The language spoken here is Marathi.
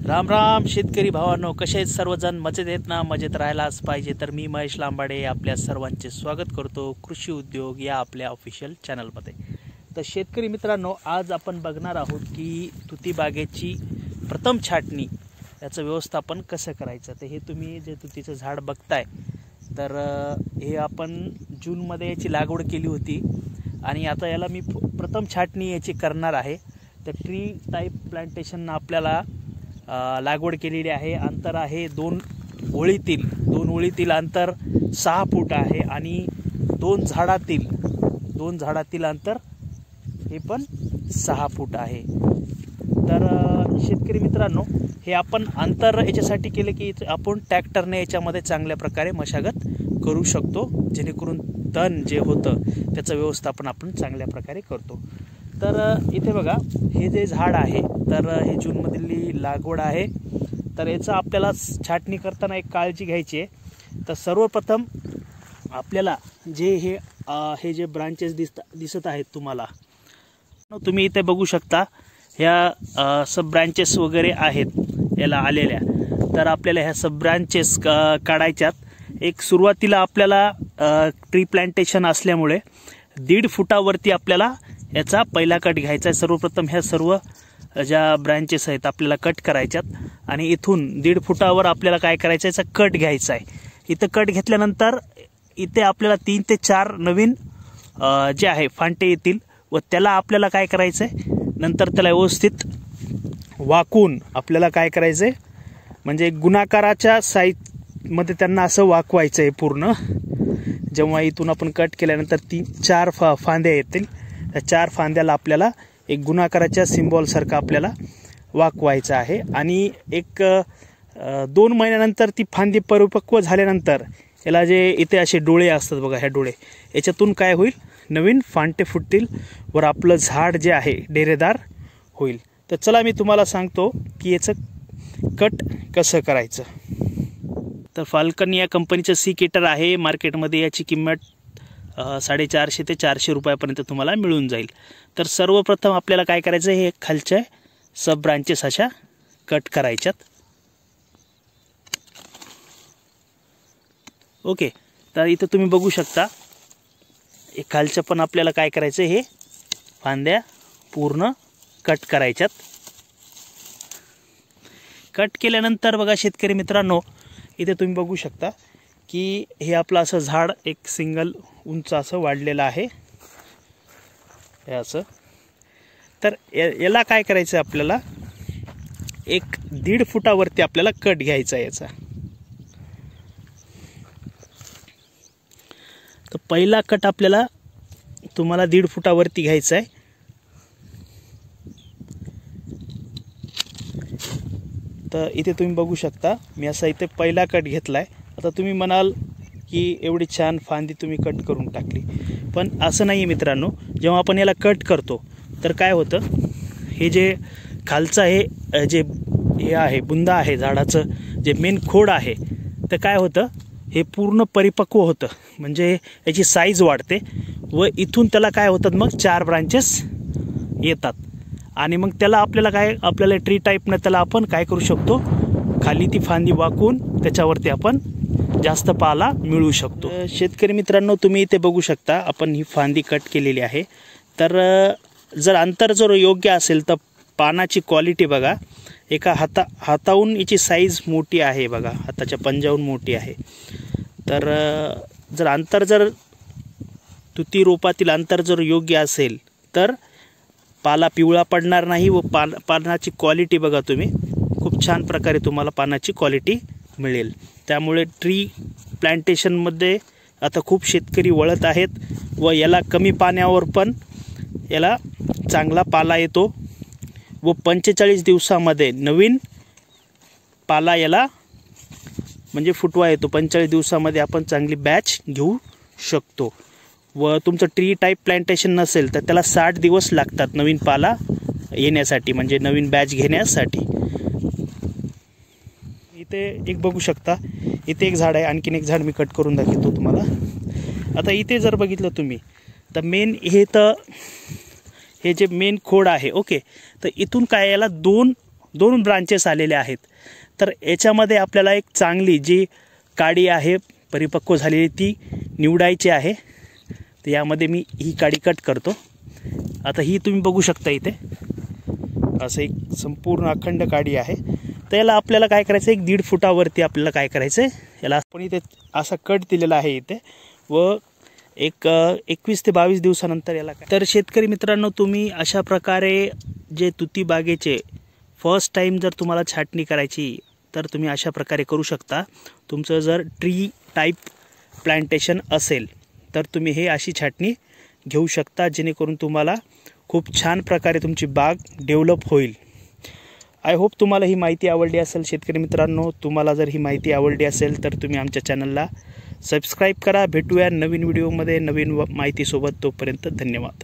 राम राम शेतकरी भावांनो, कसे आहेत सर्वजण? मजेत आहेत ना? मजेत राहायलाच पाहिजे. तर मी महेश लांबाडे आपल्या सर्वांचे स्वागत करतो कृषी उद्योग या आपल्या ऑफिशियल चॅनलमध्ये. तर शेतकरी मित्रांनो, आज आपण बघणार आहोत की तुती बागेची प्रथम छाटणी याचं व्यवस्थापन कसं करायचं. तर हे तुम्ही जे तुतीचं झाड बघताय, तर हे आपण जूनमध्ये याची लागवड केली होती आणि आता याला मी प्रथम छाटणी याची करणार आहे. तर ट्री टाईप प्लांटेशन आपल्याला लागवड केलेली आहे. अंतर आहे दोन ओळीतील अंतर 6 फूट आहे आणि दोन झाडातील अंतर हे पण 6 फूट आहे. तर शेतकरी मित्रांनो, हे आपण अंतर याच्यासाठी केले की आपण ट्रॅक्टरने याच्यामध्ये चांगल्या प्रकारे मशागत करू शकतो, जेणेकरून तण जे होतं त्याचं व्यवस्थापन आपण चांगल्या प्रकारे करतो. तर इथे बघा, हे जे झाड आहे, तर हे जूनमधली लागवड आहे. तर याचं आपल्याला छाटणी करताना एक काळजी घ्यायची आहे. तर सर्वप्रथम आपल्याला जे हे जे ब्रांचेस दिसत आहेत तुम्ही इथे बघू शकता, ह्या सब ब्रांचेस वगैरे आहेत याला आलेल्या. तर आपल्याला ह्या सब ब्रांचेस काढायच्यात. एक सुरुवातीला आपल्याला ट्री प्लांटेशन असल्यामुळे 1.5 फुटावरती आपल्याला याचा पहिला कट घ्यायचा आहे. सर्वप्रथम ह्या सर्व ज्या ब्रांचेस आहेत आपल्याला कट करायच्यात आणि इथून 1.5 फुटावर आपल्याला काय करायचं आहे, याचा कट घ्यायचा आहे. इथं कट घेतल्यानंतर इथे आपल्याला 3 ते 4 नवीन जे आहे फांटे येतील व त्याला आपल्याला काय करायचं आहे, नंतर त्याला व्यवस्थित वाकून आपल्याला काय करायचं आहे, म्हणजे गुणाकाराच्या साईजमध्ये त्यांना असं वाकवायचं आहे पूर्ण. जेव्हा इथून आपण कट केल्यानंतर 3-4 फांद्या येतील, त्या 4 फांद्याला आपल्याला एक गुणाकाराच्या सिम्बॉलसारखं आपल्याला वाकवायचं आहे. आणि एक 2 महिन्यानंतर ती फांदी परिपक्व झाल्यानंतर याला जे इथे असे डोळे असतात बघा, ह्या डोळे याच्यातून काय होईल, नवीन फांटे फुटतील वर आपलं झाड जे आहे डेरेदार होईल. तर चला मी तुम्हाला सांगतो की याचं कट कसं करायचं. तर फाल्कन या कंपनीचं सिकेटर आहे. मार्केटमध्ये याची किंमत 450 ते 400 रुपयापर्यंत तुम्हाला मिळून जाईल. तर सर्वप्रथम आपल्याला काय करायचं, हे खालच्या सब ब्रांचेस अशा कट करायच्यात. ओके, तर इथं तुम्ही बघू शकता, हे खालच्या पण आपल्याला काय करायचं, हे फांद्या पूर्ण कट करायच्यात. कट केल्यानंतर बघा शेतकरी मित्रांनो, इथे तुम्ही बघू शकता की हे आपलं असं झाड एक सिंगल उंच असं वाढलेलं आहे हे असं. तर याला काय करायचं आहे, आपल्याला एक 1.5 फुटावरती आपल्याला कट घ्यायचा आहे याचा. तर पहिला कट आपल्याला तुम्हाला 1.5 फुटावरती घ्यायचा आहे. तर इथे तुम्ही बघू शकता, मी असा इथे पहिला कट घेतलाय. आता तुम्ही म्हणाल की एवढी छान फांदी तुम्ही कट करून टाकली, पण असं नाही आहे मित्रांनो. जेव्हा आपण याला कट करतो तर काय होतं, हे जे खालचं हे आहे बुंदा आहे झाडाचं, जे मेन खोड आहे, तर काय होतं, हे पूर्ण परिपक्व होतं, म्हणजे याची साईज वाढते व इथून त्याला काय होतात, मग 4 ब्रांचेस येतात. आणि मग त्याला आपल्याला ट्री टाईपनं त्याला आपण काय करू शकतो, खाली ती फांदी वाकून त्याच्यावरती आपण जास्त पाला मिळू शकतो. शेतकरी मित्रांनो, तुम्ही इथे बघू शकता, आपण ही फांदी कट केलेली आहे. तर जर अंतर जर योग्य असेल तर पानाची क्वालिटी बघा, एका हाताहून याची साईज मोठी आहे बघा, हाताच्या पंजाहून मोठी आहे. तर जर तुती रोपातील अंतर जर योग्य असेल तर पाला पिवळा पडणार नाही व पानाची क्वालिटी बघा तुम्ही, खूप छान प्रकारे तुम्हाला पानाची क्वालिटी मिळेल. त्यामुळे ट्री प्लांटेशनमध्ये आता खूप शेतकरी वळत आहेत व याला कमी पाण्यावर पण याला चांगला पाला येतो व 45 दिवसामध्ये नवीन पाला याला म्हणजे फुटवा येतो. 45 दिवसामध्ये आपण चांगली बॅच घेऊ शकतो. व तुमचं ट्री टाईप प्लांटेशन नसेल तर त्याला 60 दिवस लागतात नवीन पाला येण्यासाठी, म्हणजे नवीन बॅच घेण्यासाठी. इथे एक बघू शकता, इथे एक झाड आहे, आणखीन एक झाड मी कट करून दाखवतो तुम्हाला. आता इथे जर बघितलं तुम्ही तर हे जे मेन खोड आहे, ओके, तर इथून काय याला 2 2 ब्रांचेस आलेले आहेत. तर याच्यामध्ये आपल्याला एक चांगली जी काडी आहे परिपक्व झालेली ती निवडायची आहे. तर यामध्ये मी ही काडी कट करतो. आता ही तुम्ही बघू शकता इथे असं एक संपूर्ण अखंड काडी आहे. तर याला आपल्याला काय करायचं, एक 1.5 फुटावरती आपल्याला काय करायचं आहे, याला आपण इथे असा कट दिलेला आहे इथे व एक 21 ते 22 दिवसानंतर याला तर शेतकरी मित्रांनो, तुम्ही अशा प्रकारे जे तुती बागेचे फर्स्ट टाइम जर तुम्हाला छाटणी करायची तर तुम्ही अशा प्रकारे करू शकता. तुमचं जर ट्री टाईप प्लांटेशन असेल तर तुम्ही हे अशी छाटणी घेऊ शकता, जेणेकरून तुम्हाला खूप छान प्रकारे तुमची बाग डेव्हलप होईल. आय होप तुम्हाला ही माहिती आवडली असेल. शेतकरी मित्रांनो, तुम्हाला जर ही माहिती आवडली असेल तर तुम्ही आमच्या चॅनलला सबस्क्राईब करा. भेटूया नवीन व्हिडिओमध्ये नवीन माहितीसोबत. तोपर्यंत धन्यवाद.